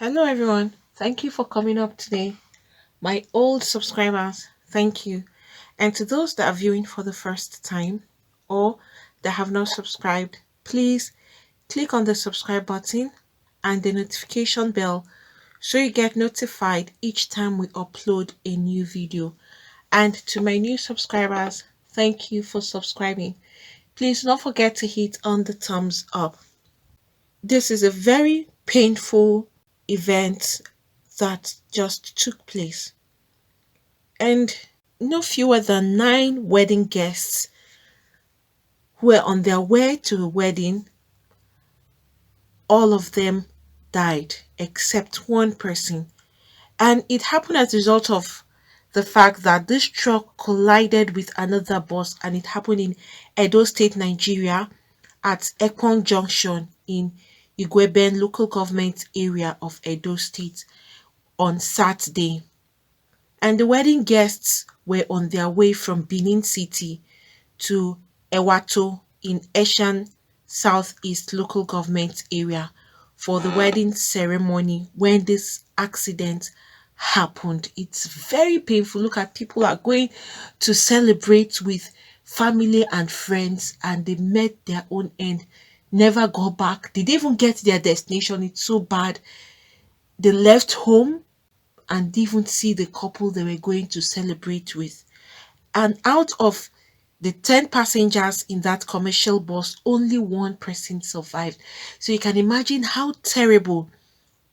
Hello, everyone. Thank you for coming up today. My old subscribers, thank you. And to those that are viewing for the first time or that have not subscribed, please click on the subscribe button and the notification bell so you get notified each time we upload a new video. And to my new subscribers, thank you for subscribing. Please don't forget to hit on the thumbs up. This is a very painful event that just took place, and no fewer than 9 wedding guests who were on their way to a wedding, all of them died except one person. And it happened as a result of the fact that this truck collided with another bus, and it happened in Edo State, Nigeria, at Ekpong Junction in Igweben local government area of Edo State on Saturday. And the wedding guests were on their way from Benin City to Ewatto in Eshan Southeast local government area for the wedding ceremony when this accident happened. It's very painful. Look at, people are going to celebrate with family and friends, and they met their own end, never got back. They didn't even get their destination. It's so bad. They left home and didn't even see the couple they were going to celebrate with. And out of the 10 passengers in that commercial bus, only one person survived. So you can imagine how terrible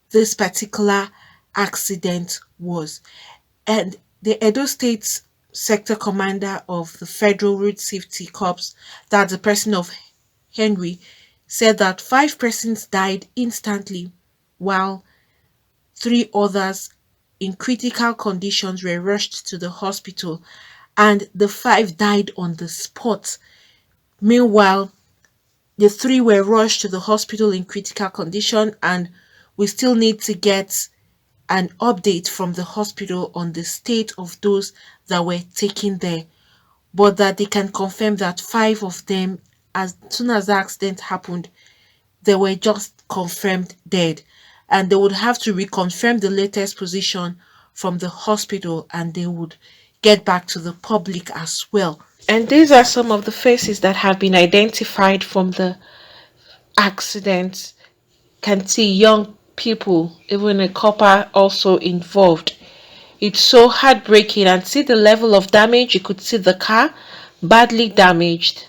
this particular accident was. And the Edo State sector commander of the Federal Road Safety Corps, that's the person of Henry, said that 5 persons died instantly, while 3 others in critical conditions were rushed to the hospital, and the 5 died on the spot. Meanwhile, the 3 were rushed to the hospital in critical condition, and we still need to get an update from the hospital on the state of those that were taken there. But that they can confirm that 5 of them, as soon as the accident happened, they were just confirmed dead, and they would have to reconfirm the latest position from the hospital, and they would get back to the public as well. And these are some of the faces that have been identified from the accident. Can see young people, even a couple also involved. It's so heartbreaking, and see the level of damage. You could see the car badly damaged.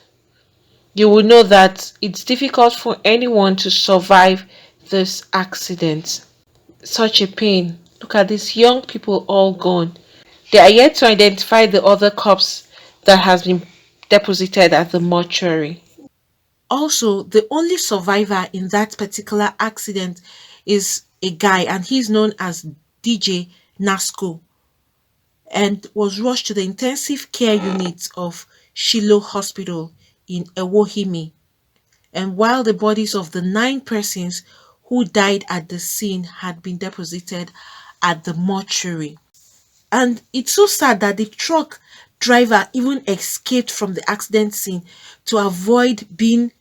You will know that it's difficult for anyone to survive this accident. Such a pain. Look at these young people all gone. They are yet to identify the other corpse that has been deposited at the mortuary. Also, the only survivor in that particular accident is a guy, and he's known as DJ Nasco, and was rushed to the intensive care unit of Shiloh Hospital in Ewohimi. And while the bodies of the 9 persons who died at the scene had been deposited at the mortuary. And it's so sad that the truck driver even escaped from the accident scene to avoid being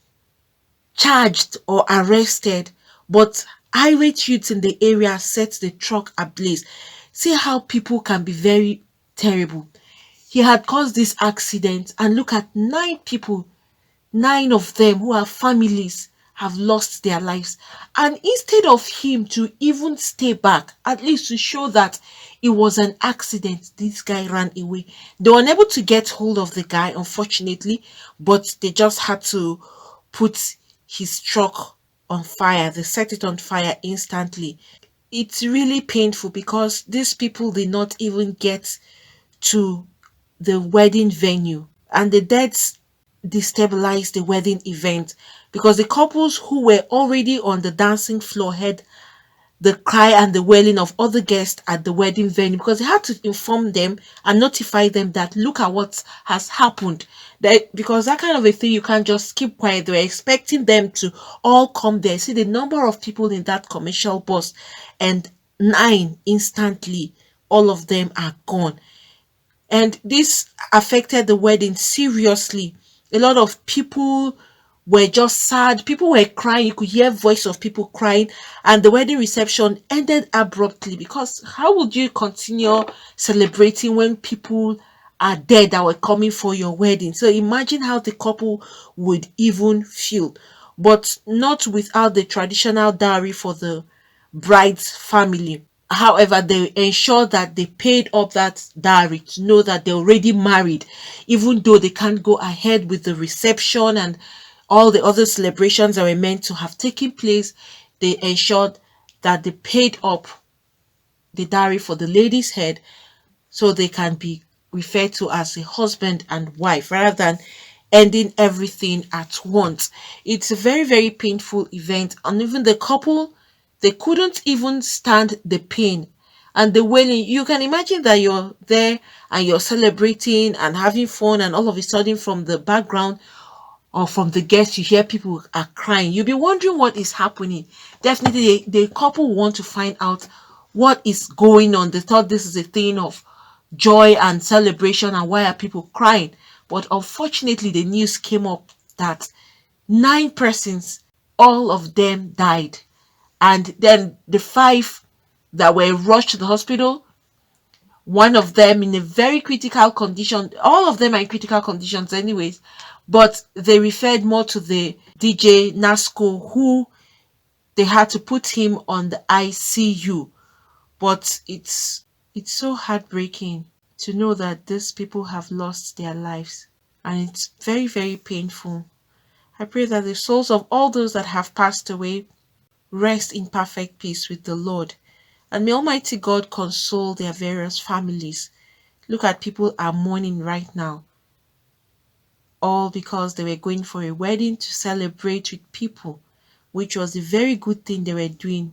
charged or arrested, but irate youths in the area set the truck ablaze. See how people can be very terrible. He had caused this accident, and look at 9 people, 9 of them who have families, have lost their lives. And instead of him to even stay back, at least to show that it was an accident, this guy ran away. They were unable to get hold of the guy, unfortunately, but they just had to put his truck on fire. They set it on fire instantly. It's really painful because these people did not even get to the wedding venue, and the deaths destabilized the wedding event because the couples who were already on the dancing floor heard the cry and the wailing of other guests at the wedding venue, because they had to inform them and notify them that look at what has happened. That, because that kind of a thing, you can't just keep quiet. They were expecting them to all come there. See the number of people in that commercial bus, and 9 instantly, all of them are gone. And this affected the wedding seriously. A lot of people were just sad. People were crying. You could hear voice of people crying, and the wedding reception ended abruptly, because how would you continue celebrating when people are dead that were coming for your wedding? So imagine how the couple would even feel. But not without the traditional dowry for the bride's family. However, they ensured that they paid up that dowry to know that they're already married, even though they can't go ahead with the reception and all the other celebrations that were meant to have taken place. They ensured that they paid up the dowry for the lady's head, so they can be referred to as a husband and wife rather than ending everything at once. It's a very, very painful event, and even the couple, they couldn't even stand the pain and the wailing. You can imagine that you're there and you're celebrating and having fun, and all of a sudden, from the background or from the guests, you hear people are crying. You'll be wondering what is happening. Definitely, the couple want to find out what is going on. They thought this is a thing of joy and celebration, and why are people crying? But unfortunately, the news came up that 9 persons, all of them died. And then the 5 that were rushed to the hospital, one of them in a very critical condition. All of them are in critical conditions anyways, but they referred more to the DJ Nasco, who they had to put him on the ICU. But it's so heartbreaking to know that these people have lost their lives, and it's very, very painful. I pray that the souls of all those that have passed away rest in perfect peace with the Lord, and may Almighty God console their various families. Look at people are mourning right now, all because they were going for a wedding to celebrate with people, which was a very good thing they were doing.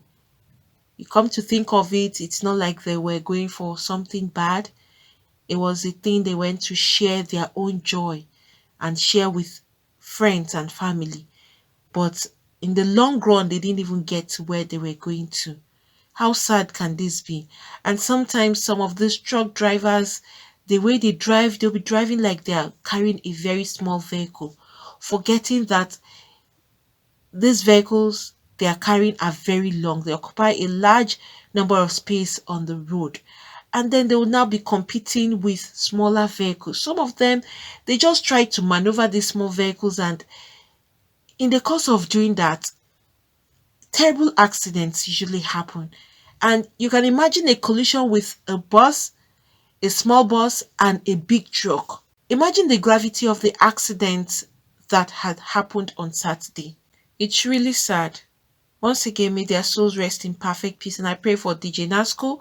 You come to think of it, it's not like they were going for something bad. It was a thing they went to share their own joy and share with friends and family. But in the long run, they didn't even get to where they were going to. How sad can this be? And sometimes some of these truck drivers, the way they drive, they'll be driving like they are carrying a very small vehicle, forgetting that these vehicles they are carrying are very long. They occupy a large number of space on the road. And then they will now be competing with smaller vehicles. Some of them, they just try to maneuver these small vehicles, and in the course of doing that, terrible accidents usually happen. And you can imagine a collision with a bus, a small bus, and a big truck. Imagine the gravity of the accident that had happened on Saturday. It's really sad. Once again, may their souls rest in perfect peace. And I pray for DJ Nasco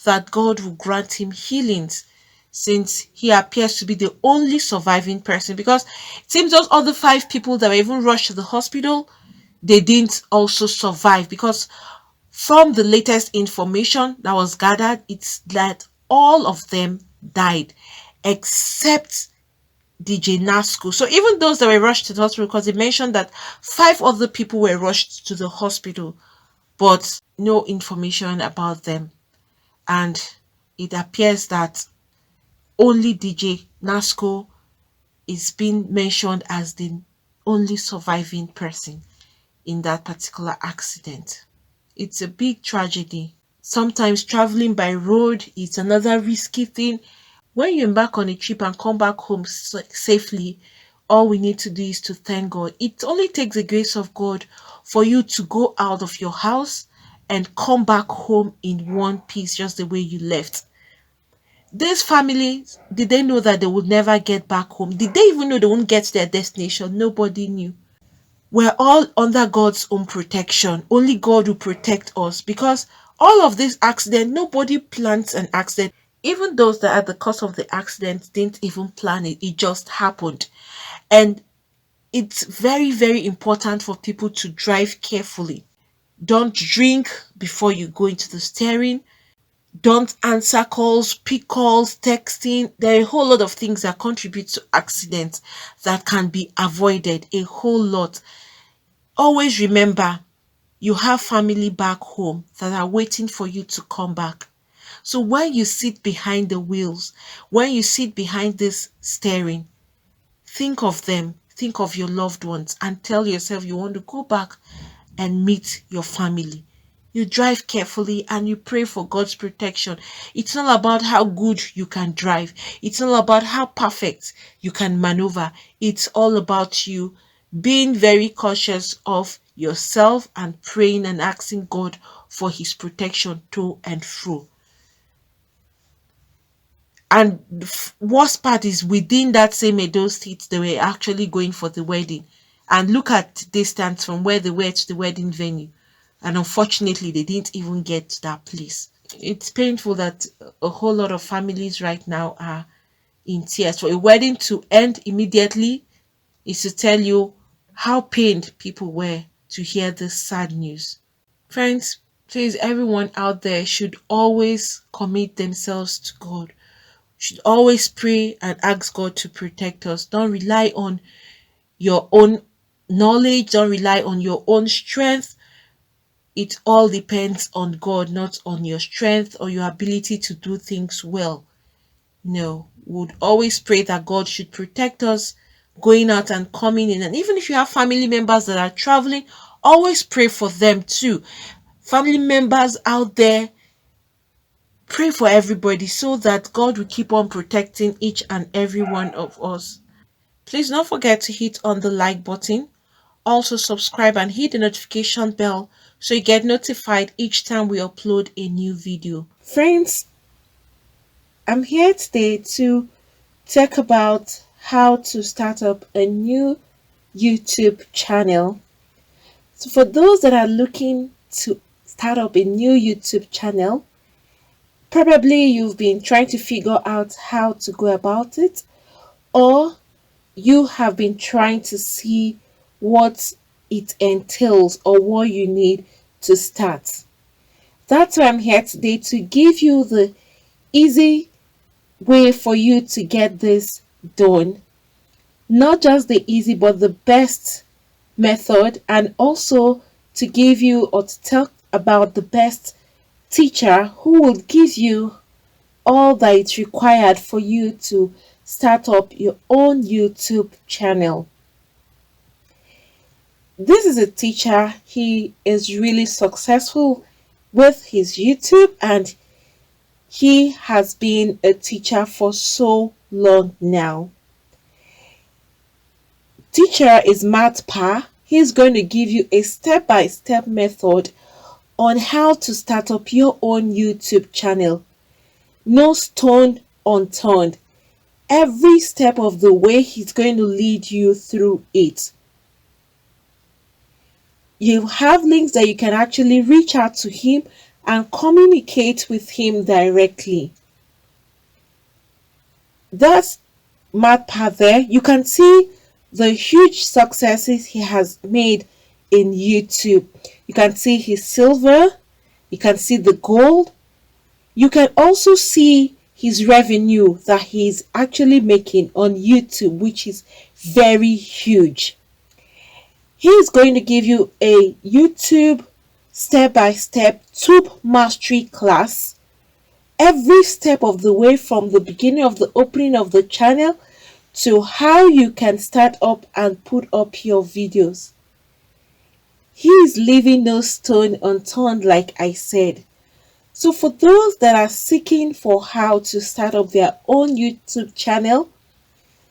that God will grant him healings, since he appears to be the only surviving person. Because it seems those other 5 people that were even rushed to the hospital, they didn't also survive. Because from the latest information that was gathered, it's that all of them died except DJ Nasco. So even those that were rushed to the hospital, because they mentioned that 5 other people were rushed to the hospital, but no information about them. And it appears that only DJ Nasco is being mentioned as the only surviving person in that particular accident. It's a big tragedy. Sometimes traveling by road is another risky thing. When you embark on a trip and come back home safely, all we need to do is to thank God. It only takes the grace of God for you to go out of your house and come back home in one piece, just the way you left. These families, did they know that they would never get back home? Did they even know they wouldn't get to their destination? Nobody knew. We're all under God's own protection. Only God will protect us, because all of this accident, nobody plans an accident. Even those that are the cause of the accident didn't even plan it. It just happened. And it's very, very important for people to drive carefully. Don't drink before you go into the steering. Don't answer calls, pick calls, texting. There are a whole lot of things that contribute to accidents that can be avoided. A whole lot. Always remember, you have family back home that are waiting for you to come back. So when you sit behind the wheels, when you sit behind this steering, think of them. think of your loved ones and tell yourself you want to go back and meet your family. You drive carefully and you pray for God's protection. It's not about how good you can drive. It's not about how perfect you can maneuver. It's all about you being very cautious of yourself and praying and asking God for his protection to and fro. And the worst part is within that same Edo State, they were actually going for the wedding. And look at distance from where they were to the wedding venue. And unfortunately, they didn't even get to that place. It's painful that a whole lot of families right now are in tears. For a wedding to end immediately is to tell you how pained people were to hear this sad news. Friends, please, everyone out there should always commit themselves to God, should always pray and ask God to protect us. Don't rely on your own knowledge, don't rely on your own strength. It all depends on God, not on your strength or your ability to do things well. No, we would always pray that God should protect us going out and coming in. And even if you have family members that are traveling, always pray for them too. Family members out there, pray for everybody so that God will keep on protecting each and every one of us. Please don't forget to hit on the like button. Also subscribe and hit the notification bell so you get notified each time we upload a new video. Friends, I'm here today to talk about how to start up a new YouTube channel. So for those that are looking to start up a new YouTube channel, probably you've been trying to figure out how to go about it, or you have been trying to see what it entails or what you need to start. That's why I'm here today, to give you the easy way for you to get this done. Not just the easy, but the best method, and also to give you or to talk about the best teacher who will give you all that is required for you to start up your own YouTube channel. This is a teacher. He is really successful with his YouTube, and he has been a teacher for so long now. Teacher is Matt Pa. He's going to give you a step-by-step method on how to start up your own YouTube channel. No stone unturned. Every step of the way, he's going to lead you through it. You have links that you can actually reach out to him and communicate with him directly. That's Matt Pa there. You can see the huge successes he has made in YouTube. You can see his silver, you can see the gold, you can also see his revenue that he's actually making on YouTube, which is very huge. He's going to give you a YouTube step-by-step tube mastery class every step of the way, from the beginning of the opening of the channel to how you can start up and put up your videos. He is leaving no stone unturned, like I said. So for those that are seeking for how to start up their own YouTube channel,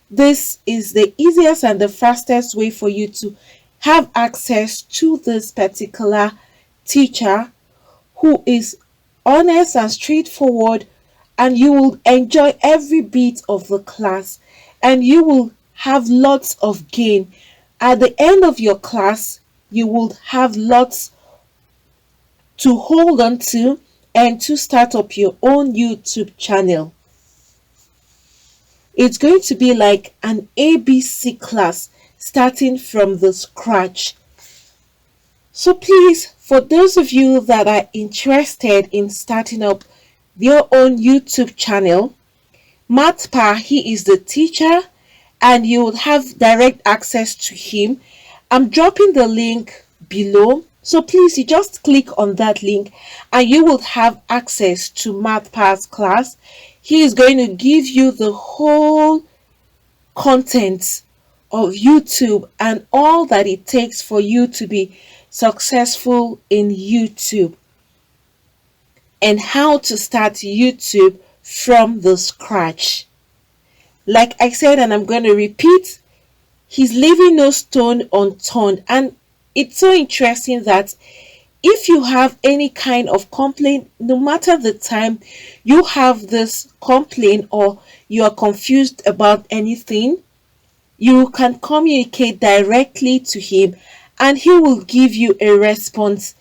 this is the easiest and the fastest way for you to have access to this particular teacher who is honest and straightforward, and you will enjoy every bit of the class, and you will have lots of gain. At the end of your class, you will have lots to hold on to and to start up your own YouTube channel. It's going to be like an ABC class, starting from the scratch. So please, for those of you that are interested in starting up your own YouTube channel, Matt Pa, he is the teacher, and you will have direct access to him. I'm dropping the link below, so please, you just click on that link and you will have access to Matt Pa's class. He is going to give you the whole content of YouTube and all that it takes for you to be successful in YouTube, and how to start YouTube from the scratch. Like I said, and I'm going to repeat, he's leaving no stone unturned. And it's so interesting that if you have any kind of complaint, no matter the time you have this complaint or you are confused about anything, you can communicate directly to him and he will give you a response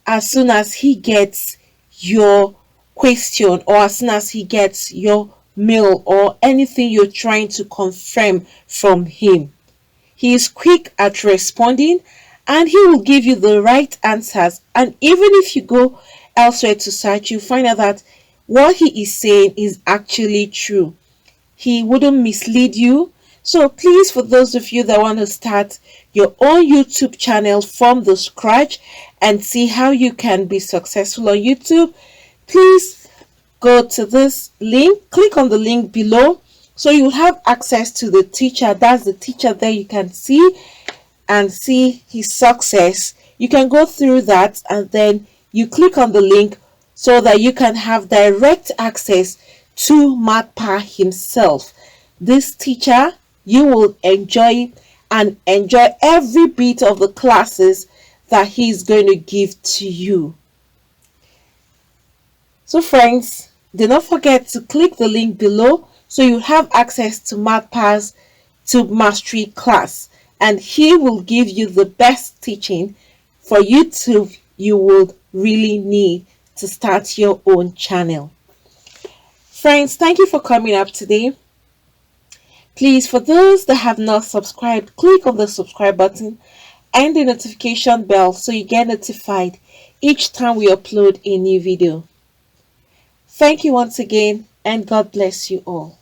as soon as he gets your question or as soon as he gets your mail or anything you're trying to confirm from him. He is quick at responding and he will give you the right answers. And even if you go elsewhere to search, you find out that what he is saying is actually true. He wouldn't mislead you. So please, for those of you that want to start your own YouTube channel from the scratch and see how you can be successful on YouTube, please go to this link, click on the link below, so you'll have access to the teacher. That's the teacher there you can see and see his success. You can go through that and then you click on the link so that you can have direct access to Matpa himself. This teacher, you will enjoy and enjoy every bit of the classes that he's going to give to you. So friends, do not forget to click the link below so you have access to Matpa's Tube Mastery class, and he will give you the best teaching for YouTube you would really need to start your own channel. Friends, thank you for coming up today. Please, for those that have not subscribed, click on the subscribe button and the notification bell so you get notified each time we upload a new video. Thank you once again, and God bless you all.